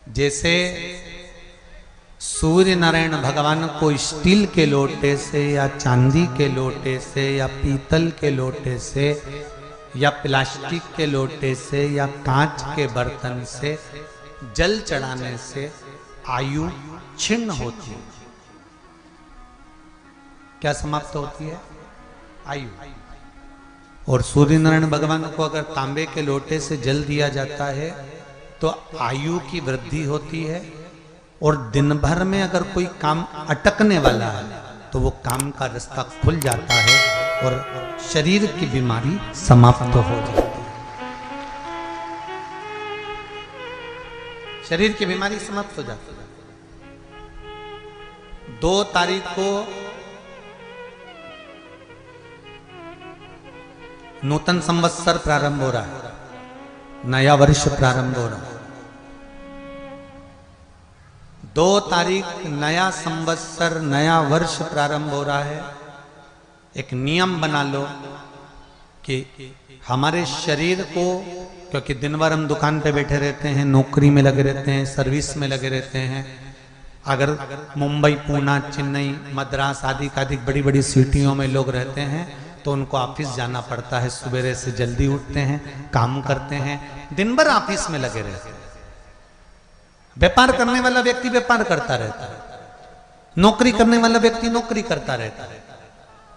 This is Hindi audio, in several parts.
जैसे सूर्य नारायण भगवान को स्टील के लोटे से या चांदी के लोटे से या पीतल के लोटे से या प्लास्टिक के लोटे से या कांच के बर्तन से जल चढ़ाने से आयु छिन्न होती है। क्या समाप्त होती है? आयु। और सूर्य नारायण भगवान को अगर तांबे के लोटे से जल दिया जाता है तो आयु की वृद्धि होती है, और दिन भर में अगर कोई काम अटकने वाला है तो वो काम का रास्ता खुल जाता है और शरीर की बीमारी समाप्त हो जाती है। शरीर की बीमारी समाप्त हो जाती है। 2 तारीख को नूतन संवत्सर प्रारंभ हो रहा है, नया वर्ष प्रारंभ हो रहा है। 2 तारीख नया संवत्सर नया वर्ष प्रारंभ हो रहा है। एक नियम बना लो कि हमारे शरीर को, क्योंकि दिन भर हम दुकान पे बैठे रहते हैं, नौकरी में लगे रहते हैं, सर्विस में लगे रहते हैं। अगर मुंबई, पूना, चेन्नई, मद्रास आदि का अधिक बड़ी बड़ी सिटियों में लोग रहते हैं तो उनको ऑफिस जाना पड़ता है। सवेरे से जल्दी उठते हैं, काम करते हैं, दिन भर ऑफिस में लगे रहते हैं। व्यापार करने वाला व्यक्ति व्यापार करता रहता है, नौकरी करने वाला व्यक्ति नौकरी करता रहता है,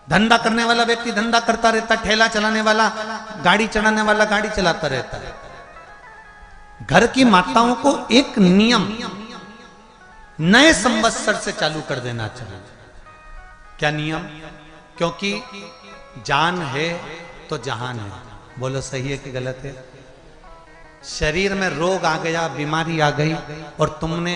धंधा करने वाला व्यक्ति धंधा करता रहता है, ठेला चलाने वाला, गाड़ी चलाने वाला गाड़ी चलाता रहता है। घर की माताओं को एक नियम नए संवत्सर से चालू कर देना चाहिए। क्या नियम? क्योंकि जान है तो जहान है। बोलो सही है कि गलत है? शरीर में रोग आ गया, बीमारी आ गई और तुमने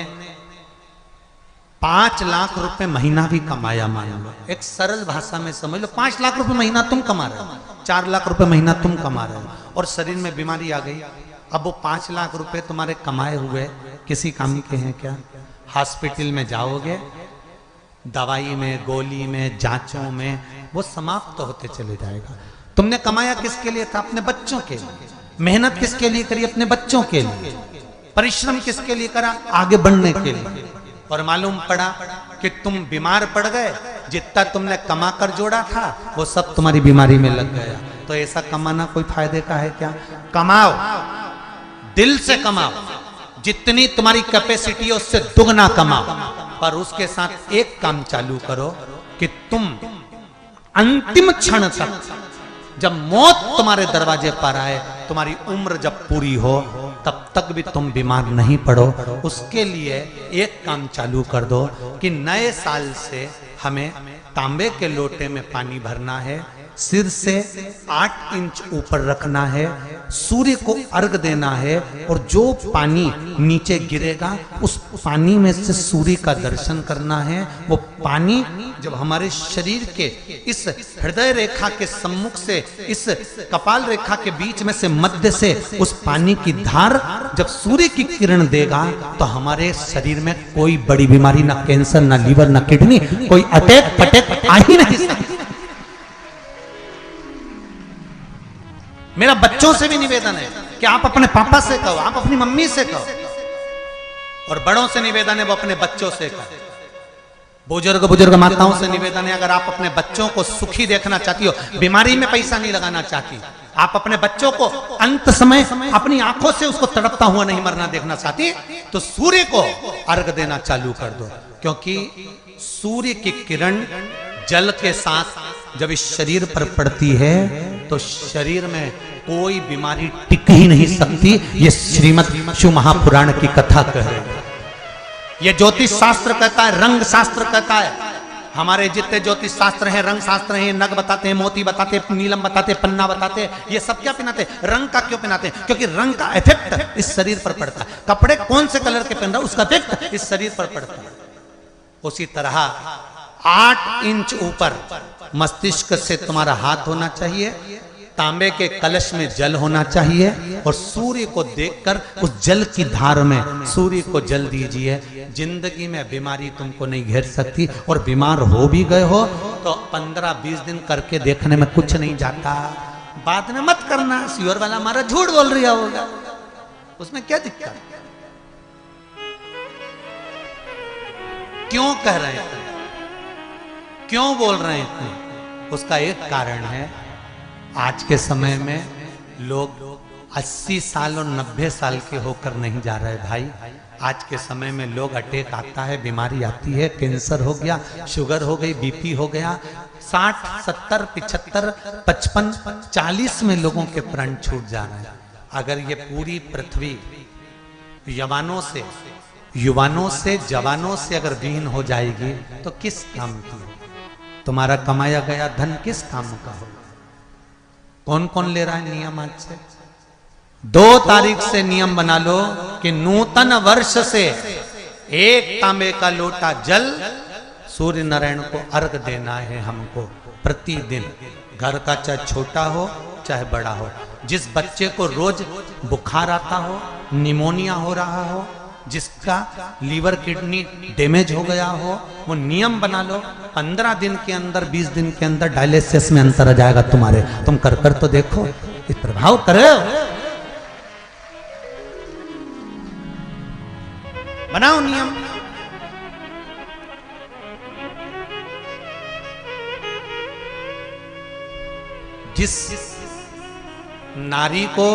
5 लाख रुपए महीना भी कमाया, मान लो, एक सरल भाषा में समझ लो, 5 लाख रुपए महीना तुम कमा रहे हो, 4 लाख रुपए महीना तुम कमा रहे हो, और शरीर में बीमारी आ गई। अब वो 5 लाख रुपए तुम्हारे कमाए हुए किसी काम के हैं क्या? हॉस्पिटल में जाओगे, दवाई में, गोली में, जांचों में वो समाप्त होते चले जाएगा। तुमने कमाया किसके लिए था? अपने बच्चों के लिए। मेहनत किसके लिए करी? अपने बच्चों के लिए। परिश्रम किसके लिए करा? आगे बढ़ने के लिए। और मालूम पड़ा कि तुम बीमार पड़ गए, जितना तुमने कमा कर जोड़ा था वो सब तुम्हारी बीमारी में लग गया। तो ऐसा कमाना कोई फायदे का है क्या? कमाओ, दिल से कमाओ, जितनी तुम्हारी कैपेसिटी है उससे दुगना कमाओ, पर उसके साथ एक काम चालू करो कि तुम अंतिम क्षण तक, जब मौत तुम्हारे दरवाजे पर आए, तुम्हारी उम्र जब पूरी हो, तब तक भी तुम बीमार नहीं पड़ो। उसके लिए एक काम चालू कर दो कि नए साल से हमें तांबे के लोटे में पानी भरना है, सिर से 8 इंच ऊपर रखना है, सूर्य को अर्घ देना है, और जो पानी नीचे गिरेगा उस पानी में से सूर्य का दर्शन करना है। वो पानी जब हमारे शरीर के इस हृदय रेखा के सम्मुख से, इस कपाल रेखा के बीच में से, मध्य से उस पानी की धार जब सूर्य की किरण देगा तो हमारे शरीर में कोई बड़ी बीमारी, ना कैंसर, ना लीवर, ना किडनी, कोई अटैक पटैक आ ही नहीं सकती। मेरा बच्चों से भी निवेदन है कि आप अपने पापा से कहो, आप अपनी मम्मी से कहो, और बड़ों से निवेदन है वो अपने बच्चों से कहो। बुजुर्ग माताओं से निवेदन है, अगर आप अपने बच्चों को सुखी देखना चाहती हो, बीमारी में पैसा नहीं लगाना चाहती, आप अपने बच्चों को अंत समय अपनी आंखों से उसको तड़पता हुआ नहीं मरना देखना चाहती, तो सूर्य को अर्घ देना चालू कर दो। क्योंकि सूर्य की किरण जल के साथ जब इस शरीर पर पड़ती है तो शरीर में कोई बीमारी टिक ही नहीं सकती। ये श्रीमद् शिव महापुराण की कथा कह रहे हैं। ये ज्योतिष शास्त्र कहता है, रंग शास्त्र कहता है। हमारे जितने ज्योतिष शास्त्र हैं, रंग शास्त्र हैं, नग बताते हैं, मोती बताते हैं, नीलम बताते हैं, पन्ना बताते हैं, ये सब क्या पहनाते हैं? रंग का क्यों पहनाते हैं? क्योंकि रंग का इफेक्ट इस शरीर पर पड़ता है। कपड़े कौन से कलर के पहन रहा है उसका इफेक्ट इस शरीर पर पड़ता है। उसी तरह 8 इंच ऊपर मस्तिष्क से तुम्हारा हाथ होना चाहिए, तांबे के कलश में जल होना चाहिए, और सूर्य को देखकर उस जल की धार में सूर्य को जल दीजिए। जिंदगी में बीमारी तुमको नहीं घेर सकती, और बीमार हो भी गए हो तो 15-20 दिन करके देखने में कुछ नहीं जाता। बाद में मत करना, श्योर वाला हमारा झूठ बोल रहा होगा, उसमें क्या दिक्कत? क्यों कह रहे हैं, क्यों बोल रहे हैं इतने? उसका एक कारण है, आज के समय में लोग 80 साल और 90 साल के होकर नहीं जा रहे भाई। आज के समय में लोग अटैक आता है, बीमारी आती है, कैंसर हो गया, शुगर हो गई, बीपी हो गया, 60, 70, 75, 55, 40 में लोगों के प्राण छूट जा रहे हैं। अगर ये पूरी पृथ्वी युवानों से जवानों से अगर विहीन हो जाएगी तो किस काम की? तुम्हारा कमाया गया धन किस काम का हो? कौन कौन ले रहा है नियम? आज से 2 तारीख से नियम बना लो कि नूतन वर्ष से 1 तांबे का लोटा जल सूर्य नारायण को अर्घ देना है हमको प्रतिदिन। घर का चाहे छोटा हो चाहे बड़ा हो, जिस बच्चे को रोज बुखार आता हो, निमोनिया हो रहा हो, जिसका लीवर किडनी डैमेज हो गया हो, वो नियम बना लो 15 दिन के अंदर 20 दिन के अंदर डायलिसिस में अंतर आ जाएगा तुम्हारे। तुम कर तो देखो, इस प्रभाव करे, बनाओ नियम। जिस नारी को